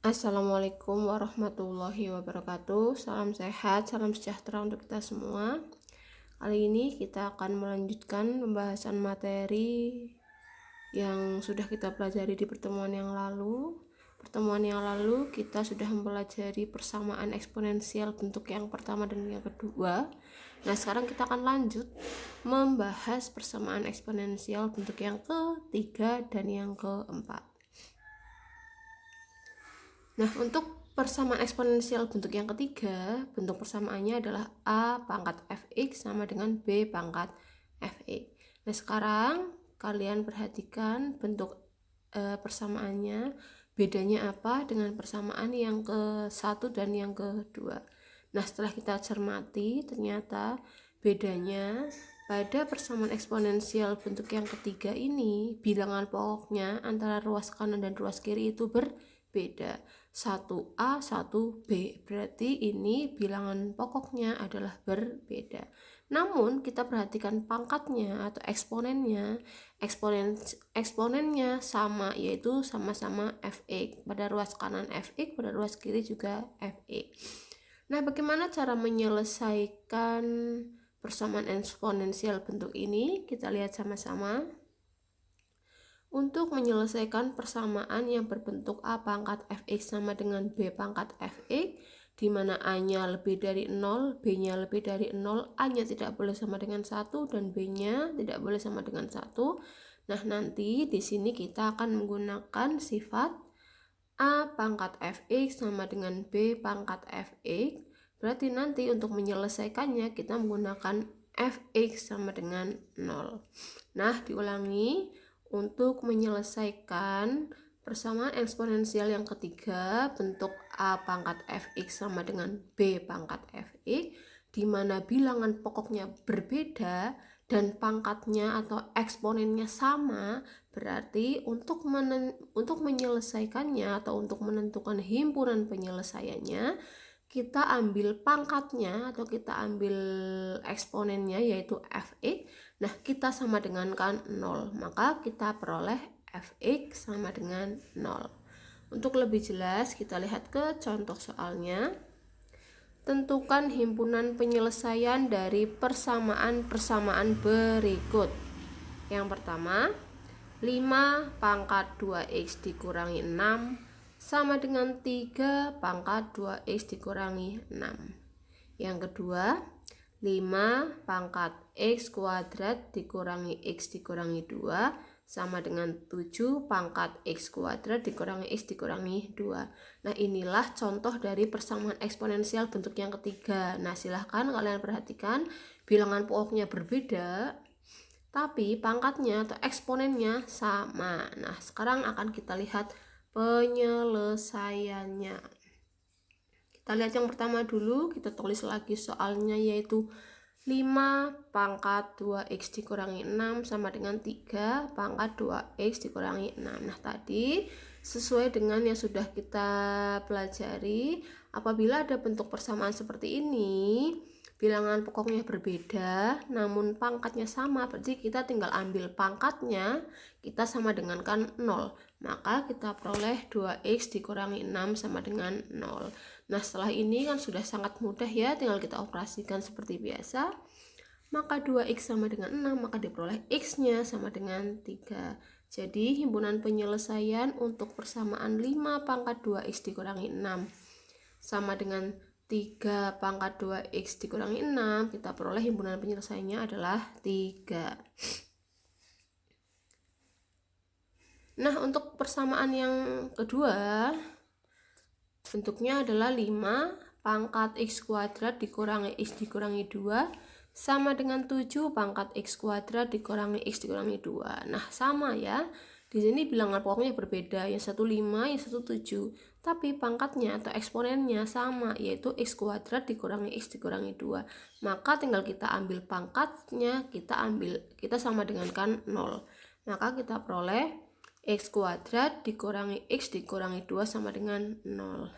Assalamualaikum warahmatullahi wabarakatuh. Salam sehat, salam sejahtera untuk kita semua. Kali ini kita akan melanjutkan pembahasan materi yang sudah kita pelajari di pertemuan yang lalu. Pertemuan yang lalu kita sudah mempelajari persamaan eksponensial bentuk yang pertama dan yang kedua. Nah, sekarang kita akan lanjut membahas persamaan eksponensial bentuk yang ketiga dan yang keempat. Nah, untuk persamaan eksponensial bentuk yang ketiga, bentuk persamaannya adalah A pangkat fx sama dengan B pangkat fx. Nah, sekarang kalian perhatikan bentuk persamaannya, bedanya apa dengan persamaan yang ke-1 dan yang kedua. Nah, setelah kita cermati, ternyata bedanya pada persamaan eksponensial bentuk yang ketiga ini, bilangan pokoknya antara ruas kanan dan ruas kiri itu berbeda. 1A, 1B. Berarti ini bilangan pokoknya adalah berbeda. Namun kita perhatikan pangkatnya atau eksponennya sama, yaitu sama-sama fx. Pada ruas kanan fx, pada ruas kiri juga fx. Nah, bagaimana cara menyelesaikan persamaan eksponensial bentuk ini? Kita lihat sama-sama. Untuk menyelesaikan persamaan yang berbentuk A pangkat fx sama dengan B pangkat fx, di mana A-nya lebih dari 0, B-nya lebih dari 0, A-nya tidak boleh sama dengan 1 dan B-nya tidak boleh sama dengan 1. Nah, nanti di sini kita akan menggunakan sifat A pangkat fx sama dengan B pangkat fx. Berarti nanti untuk menyelesaikannya kita menggunakan fx sama dengan 0. Nah, diulangi. Untuk menyelesaikan persamaan eksponensial yang ketiga, bentuk A pangkat fx sama dengan B pangkat fx, di mana bilangan pokoknya berbeda dan pangkatnya atau eksponennya sama, berarti untuk menyelesaikannya atau untuk menentukan himpunan penyelesaiannya, kita ambil pangkatnya atau kita ambil eksponennya yaitu fx. Nah, kita sama dengan kan 0, maka kita peroleh fx sama dengan 0. Untuk lebih jelas kita lihat ke contoh soalnya. Tentukan himpunan penyelesaian dari persamaan-persamaan berikut. Yang pertama, 5 pangkat 2x dikurangi 6 sama dengan 3 pangkat 2x dikurangi 6. Yang kedua, 5 pangkat x kuadrat dikurangi x dikurangi 2 sama dengan 7 pangkat x kuadrat dikurangi x dikurangi 2. Nah, inilah contoh dari persamaan eksponensial bentuk yang ketiga. Nah, silahkan kalian perhatikan bilangan pokoknya berbeda, tapi pangkatnya atau eksponennya sama. Nah, sekarang akan kita lihat penyelesaiannya. Kita lihat yang pertama dulu, kita tulis lagi soalnya, yaitu 5 pangkat 2x dikurangi 6 sama dengan 3 pangkat 2x dikurangi 6. Nah, tadi sesuai dengan yang sudah kita pelajari, apabila ada bentuk persamaan seperti ini, bilangan pokoknya berbeda namun pangkatnya sama, berarti kita tinggal ambil pangkatnya, kita sama dengan kan 0, maka kita peroleh 2x dikurangi 6 sama dengan 0. Nah, setelah ini kan sudah sangat mudah ya, tinggal kita operasikan seperti biasa. Maka 2x sama dengan 6, maka diperoleh x-nya sama dengan 3. Jadi himpunan penyelesaian untuk persamaan 5 pangkat 2x dikurangi 6 sama dengan 3 pangkat 2x dikurangi 6, kita peroleh himpunan penyelesaiannya adalah 3. Nah, untuk persamaan yang kedua, bentuknya adalah 5 pangkat x kuadrat dikurangi x dikurangi 2 sama dengan 7 pangkat x kuadrat dikurangi x dikurangi 2. Nah, sama ya. Di sini bilangan pokoknya berbeda, yang satu 5, yang satu 7. Tapi pangkatnya atau eksponennya sama, yaitu x kuadrat dikurangi x dikurangi 2. Maka tinggal kita ambil pangkatnya, kita sama dengan kan 0. Maka kita peroleh x kuadrat dikurangi x dikurangi 2 sama dengan 0.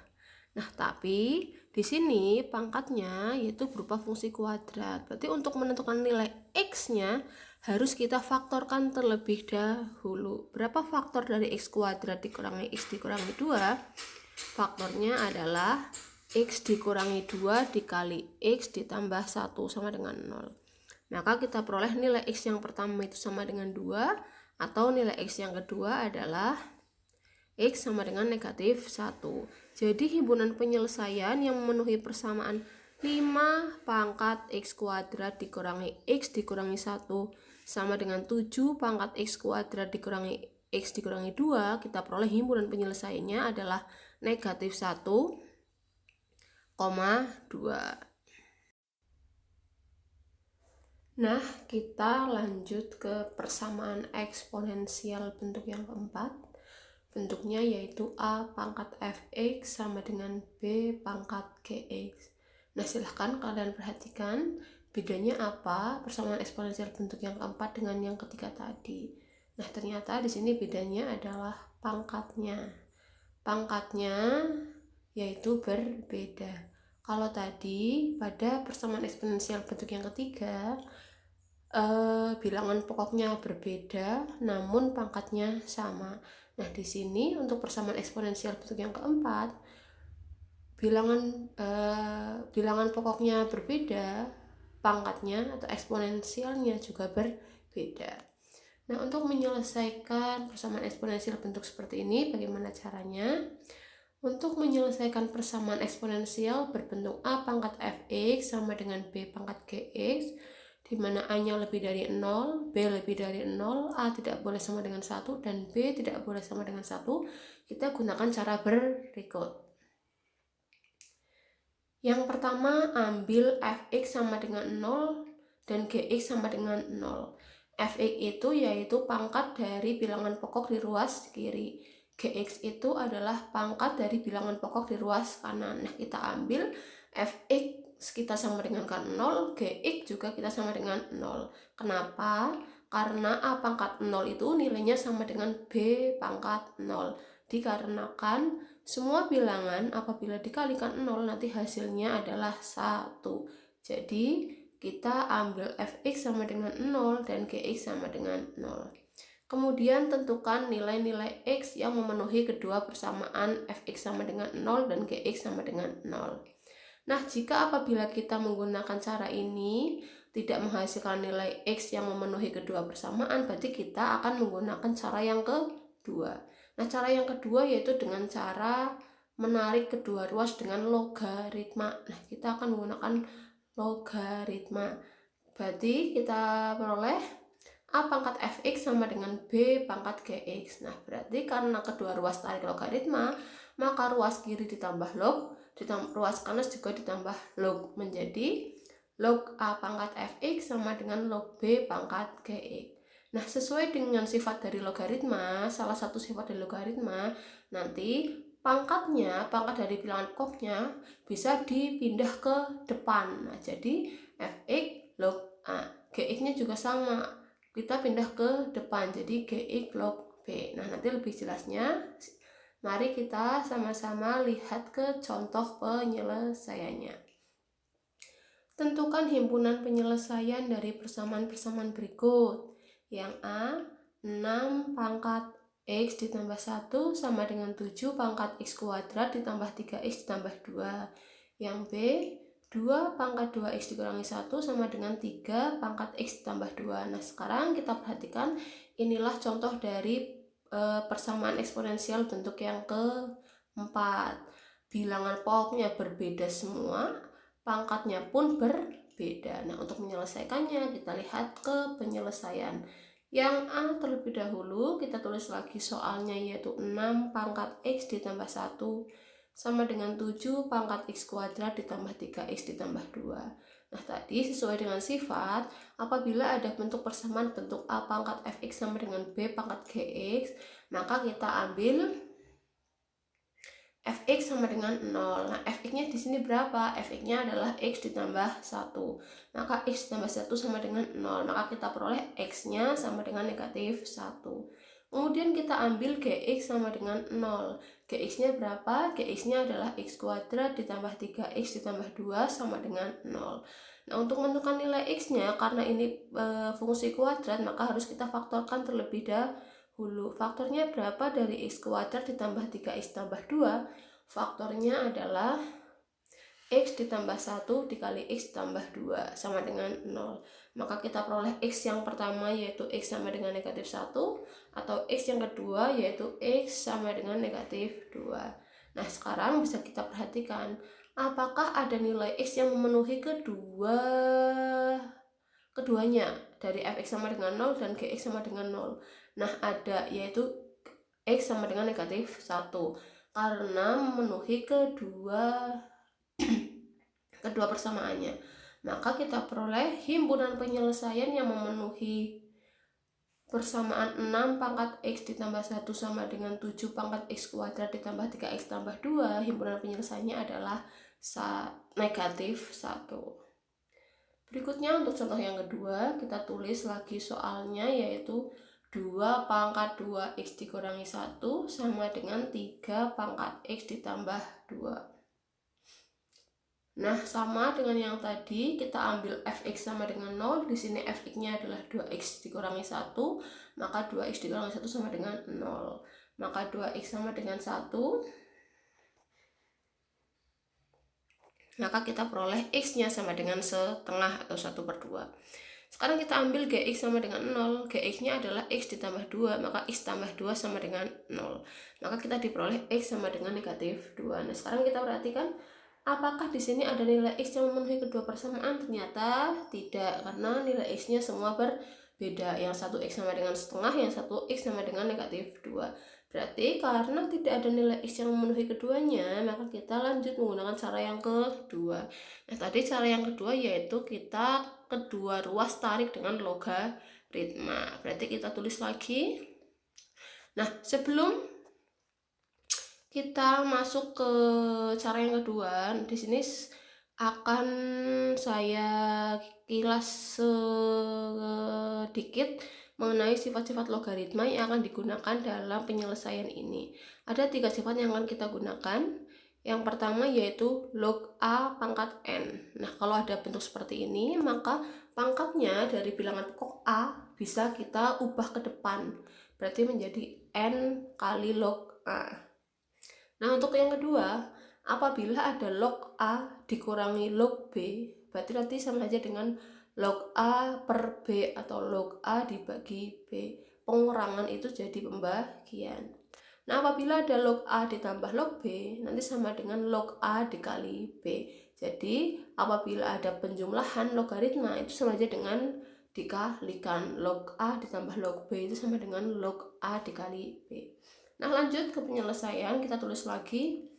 Nah, tapi di sini pangkatnya yaitu berupa fungsi kuadrat. Berarti untuk menentukan nilai x-nya harus kita faktorkan terlebih dahulu. Berapa faktor dari x kuadrat dikurangi x dikurangi 2? Faktornya adalah X dikurangi 2 dikali X ditambah 1 sama dengan 0. Maka kita peroleh nilai X yang pertama itu sama dengan 2, atau nilai X yang kedua adalah X sama dengan negatif 1. Jadi himpunan penyelesaian yang memenuhi persamaan 5 pangkat X kuadrat dikurangi X dikurangi 1 sama dengan 7 pangkat X kuadrat dikurangi X dikurangi 2, kita peroleh himpunan penyelesaiannya adalah negatif 1,2. Nah, kita lanjut ke persamaan eksponensial bentuk yang keempat. Bentuknya yaitu A pangkat fx sama dengan B pangkat gx. Nah, silahkan kalian perhatikan bedanya apa persamaan eksponensial bentuk yang keempat dengan yang ketiga tadi. Nah, ternyata di sini bedanya adalah pangkatnya. Pangkatnya yaitu berbeda. Kalau tadi pada persamaan eksponensial bentuk yang ketiga, bilangan pokoknya berbeda namun pangkatnya sama. Nah, di sini untuk persamaan eksponensial bentuk yang keempat, bilangan pokoknya berbeda, pangkatnya atau eksponensialnya juga berbeda. Nah, untuk menyelesaikan persamaan eksponensial bentuk seperti ini, bagaimana caranya? Untuk menyelesaikan persamaan eksponensial berbentuk A pangkat fx sama dengan B pangkat gx, di mana A-nya lebih dari 0, B lebih dari 0, A tidak boleh sama dengan 1, dan B tidak boleh sama dengan 1, kita gunakan cara berikut. Yang pertama, ambil fx sama dengan 0 dan gx sama dengan 0. Fx itu yaitu pangkat dari bilangan pokok di ruas kiri. Gx itu adalah pangkat dari bilangan pokok di ruas kanan. Nah, kita ambil fx kita sama dengan 0, gx juga kita sama dengan 0. Kenapa? Karena A pangkat 0 itu nilainya sama dengan B pangkat 0. Dikarenakan semua bilangan apabila dikalikan 0 nanti hasilnya adalah 1. Jadi kita ambil fx sama dengan 0 dan gx sama dengan 0. Kemudian tentukan nilai-nilai x yang memenuhi kedua persamaan fx sama dengan 0 dan gx sama dengan 0. Nah, jika apabila kita menggunakan cara ini tidak menghasilkan nilai x yang memenuhi kedua persamaan, berarti kita akan menggunakan cara yang kedua. Nah, cara yang kedua yaitu dengan cara menarik kedua ruas dengan logaritma. Nah, kita akan menggunakan logaritma. Berarti kita peroleh A pangkat fx sama dengan B pangkat gx. Nah, berarti karena kedua ruas tarik logaritma, maka ruas kiri ditambah log, ruas kanan juga ditambah log, menjadi log A pangkat fx sama dengan log B pangkat gx. Nah, sesuai dengan sifat dari logaritma, salah satu sifat dari logaritma, nanti pangkat dari bilangan pokoknya bisa dipindah ke depan. Nah, jadi fx log A, gx-nya juga sama, kita pindah ke depan, jadi gx log B. Nah, nanti lebih jelasnya, mari kita sama-sama lihat ke contoh penyelesaiannya. Tentukan himpunan penyelesaian dari persamaan-persamaan berikut. Yang A, 6 pangkat x ditambah 1 sama dengan 7 pangkat x kuadrat ditambah 3x ditambah 2. Yang B, 2 pangkat 2x dikurangi 1 sama dengan 3 pangkat x ditambah 2. Nah, sekarang kita perhatikan, inilah contoh dari persamaan eksponensial bentuk yang keempat. Bilangan pokoknya berbeda semua, pangkatnya pun berbeda. Nah, untuk menyelesaikannya kita lihat ke penyelesaian. Yang A terlebih dahulu kita tulis lagi soalnya, yaitu 6 pangkat x ditambah 1 sama dengan 7 pangkat x kuadrat ditambah 3x ditambah 2. Nah, tadi sesuai dengan sifat, apabila ada bentuk persamaan bentuk A pangkat fx sama dengan B pangkat gx, maka kita ambil fx sama dengan 0. Nah, fx-nya di sini berapa? Fx-nya adalah x ditambah 1. Maka x ditambah 1 sama dengan 0. Maka kita peroleh x-nya sama dengan negatif 1. Kemudian kita ambil gx sama dengan 0. Gx-nya berapa? Gx-nya adalah x kuadrat ditambah 3x ditambah 2 sama dengan 0. Nah, untuk menentukan nilai x-nya, karena ini fungsi kuadrat, maka harus kita faktorkan terlebih dahulu. Faktornya berapa dari x kuadrat ditambah 3x tambah 2? Faktornya adalah X ditambah 1 dikali X tambah 2 sama dengan 0. Maka kita peroleh X yang pertama yaitu X sama dengan negatif 1, atau X yang kedua yaitu X sama dengan negatif 2. Nah, sekarang bisa kita perhatikan, apakah ada nilai X yang memenuhi keduanya dari fx sama dengan 0 dan gx sama dengan 0. Nah, ada, yaitu X sama dengan negatif 1 karena memenuhi kedua persamaannya. Maka kita peroleh himpunan penyelesaian yang memenuhi persamaan 6 pangkat X ditambah 1 sama dengan 7 pangkat X kuadrat ditambah 3X tambah 2. Himpunan penyelesaiannya adalah negatif 1. Berikutnya untuk contoh yang kedua, kita tulis lagi soalnya, yaitu 2 pangkat 2X dikurangi 1 sama dengan 3 pangkat X ditambah 2. Nah, sama dengan yang tadi, kita ambil fx sama dengan 0. Di sini fx-nya adalah 2x dikurangi 1, maka 2x dikurangi 1 sama dengan 0. Maka 2x sama dengan 1. Maka kita peroleh x-nya sama dengan setengah atau 1/2. Sekarang kita ambil gx sama dengan 0. Gx-nya adalah x ditambah 2, maka x tambah 2 sama dengan 0. Maka kita diperoleh x sama dengan negatif 2. Nah, sekarang kita perhatikan, apakah di sini ada nilai X yang memenuhi kedua persamaan? Ternyata tidak, karena nilai X-nya semua berbeda. Yang satu X sama dengan setengah, yang satu X sama dengan negatif 2. Berarti karena tidak ada nilai X yang memenuhi keduanya, maka kita lanjut menggunakan cara yang kedua. Nah, tadi cara yang kedua yaitu kita kedua ruas tarik dengan logaritma. Berarti kita tulis lagi. Nah, sebelum kita masuk ke cara yang kedua, di sini akan saya kilas sedikit mengenai sifat-sifat logaritma yang akan digunakan dalam penyelesaian ini. Ada 3 sifat yang akan kita gunakan. Yang pertama yaitu log A pangkat N. Nah, kalau ada bentuk seperti ini, maka pangkatnya dari bilangan pokok A bisa kita ubah ke depan. Berarti menjadi N kali log A. Nah, untuk yang kedua, apabila ada log A dikurangi log B, berarti nanti sama saja dengan log A per B atau log A dibagi B. Pengurangan itu jadi pembagian. Nah, apabila ada log A ditambah log B, nanti sama dengan log A dikali B. Jadi, apabila ada penjumlahan logaritma, itu sama saja dengan dikalikan. Log A ditambah log B itu sama dengan log A dikali B. Nah, lanjut ke penyelesaian, kita tulis lagi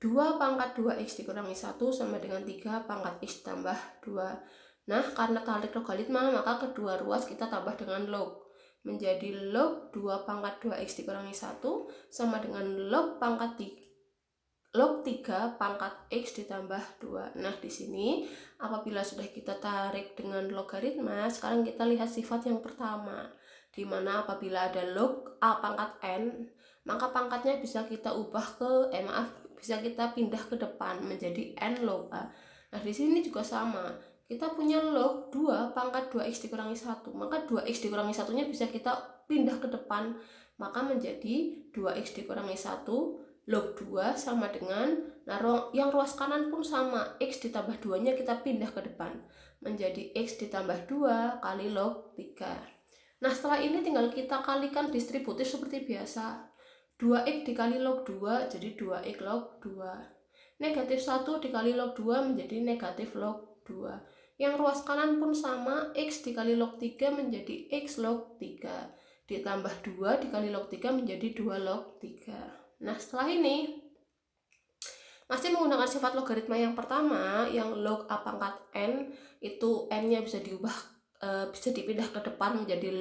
2 pangkat 2x dikurangi 1 sama dengan 3 pangkat x tambah 2. Nah, karena tarik logaritma, maka kedua ruas kita tambah dengan log. Menjadi log 2 pangkat 2x dikurangi 1 sama dengan log 3 pangkat x ditambah 2. Nah, di sini apabila sudah kita tarik dengan logaritma, sekarang kita lihat sifat yang pertama, di mana apabila ada log A pangkat N, maka pangkatnya bisa kita bisa kita pindah ke depan menjadi N log A. Nah, di sini juga sama. Kita punya log 2 pangkat 2x dikurangi 1, maka 2x dikurangi 1-nya bisa kita pindah ke depan, maka menjadi 2x dikurangi 1 log 2 sama dengan, nah yang ruas kanan pun sama, x ditambah 2-nya kita pindah ke depan menjadi x ditambah 2 kali log 3. Nah, setelah ini tinggal kita kalikan distributif seperti biasa. 2x dikali log 2 jadi 2x log 2. Negatif 1 dikali log 2 menjadi negatif log 2. Yang ruas kanan pun sama, x dikali log 3 menjadi x log 3. Ditambah 2 dikali log 3 menjadi 2 log 3. Nah, setelah ini masih menggunakan sifat logaritma yang pertama, yang log A pangkat N, itu N-nya bisa bisa dipindah ke depan menjadi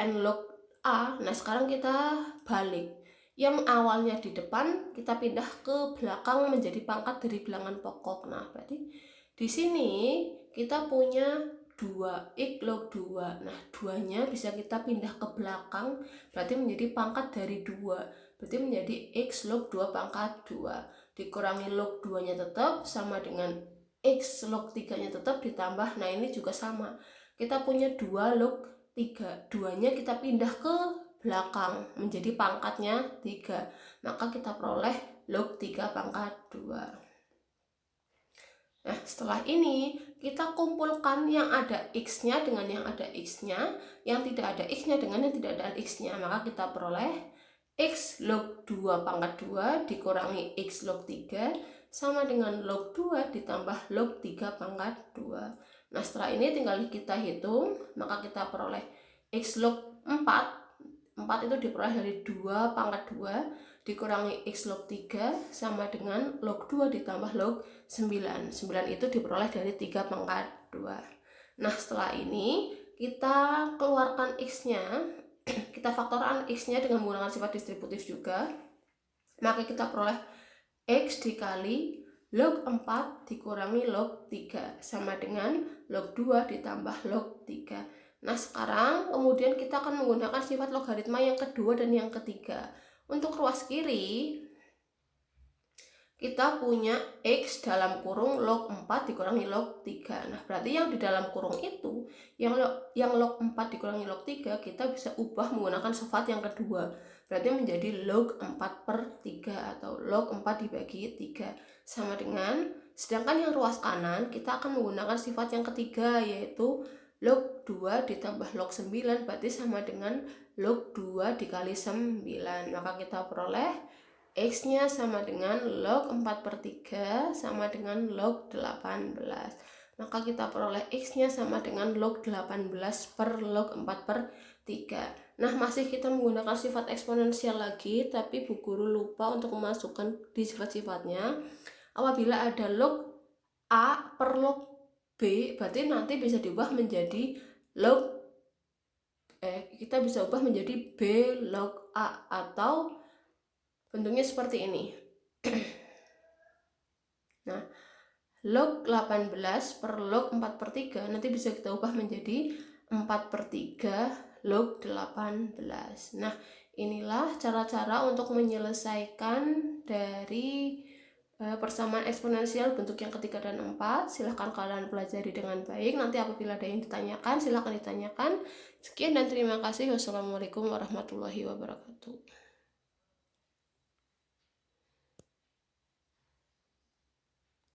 N log A. Nah, sekarang kita balik. Yang awalnya di depan kita pindah ke belakang menjadi pangkat dari bilangan pokok. Nah, berarti di sini kita punya 2x log 2. Nah, 2-nya bisa kita pindah ke belakang, berarti menjadi pangkat dari 2. Berarti menjadi x log 2 pangkat 2. Dikurangi log 2-nya tetap sama dengan x log 3-nya tetap ditambah. Nah, ini juga sama. Kita punya 2 log 3. 2-nya kita pindah ke belakang menjadi pangkatnya 3. Maka kita peroleh log 3 pangkat 2. Nah, setelah ini kita kumpulkan yang ada X-nya dengan yang ada X-nya, yang tidak ada X-nya dengan yang tidak ada X-nya. Maka kita peroleh X log 2 pangkat 2 dikurangi X log 3 sama dengan log 2 ditambah log 3 pangkat 2. Nah, setelah ini tinggal kita hitung, maka kita peroleh X log 4 itu diperoleh dari 2 pangkat 2 dikurangi X log 3 sama dengan log 2 ditambah log 9. 9 itu diperoleh dari 3 pangkat 2. Nah, setelah ini kita keluarkan X-nya, kita faktorkan X-nya dengan menggunakan sifat distributif juga. Maka kita peroleh X dikali log 4 dikurangi log 3 sama dengan log 2 ditambah log 3. Nah, sekarang kemudian kita akan menggunakan sifat logaritma yang kedua dan yang ketiga. Untuk ruas kiri, kita punya X dalam kurung log 4 dikurangi log 3. Nah, berarti yang di dalam kurung itu, yang log 4 dikurangi log 3, kita bisa ubah menggunakan sifat yang kedua. Berarti menjadi log 4 per 3 atau log 4 dibagi 3. Sama dengan, sedangkan yang ruas kanan, kita akan menggunakan sifat yang ketiga, yaitu log 2 ditambah log 9 berarti sama dengan log 2 dikali 9. Maka kita peroleh X-nya sama dengan log 4 per 3 sama dengan log 18. Maka kita peroleh X-nya sama dengan log 18 per log 4 per 3. Nah, masih kita menggunakan sifat eksponensial lagi, tapi Bu Guru lupa untuk memasukkan di sifat-sifatnya. Apabila ada log A per log B, berarti nanti bisa diubah menjadi kita bisa ubah menjadi B log A atau bentuknya seperti ini. Nah, log 18 per log 4 per 3 nanti bisa kita ubah menjadi 4 per 3 log 18. Nah, inilah cara-cara untuk menyelesaikan dari persamaan eksponensial bentuk yang ketiga dan 4. Silahkan kalian pelajari dengan baik. Nanti apabila ada yang ditanyakan, silahkan ditanyakan. Sekian dan terima kasih. Wassalamualaikum warahmatullahi wabarakatuh.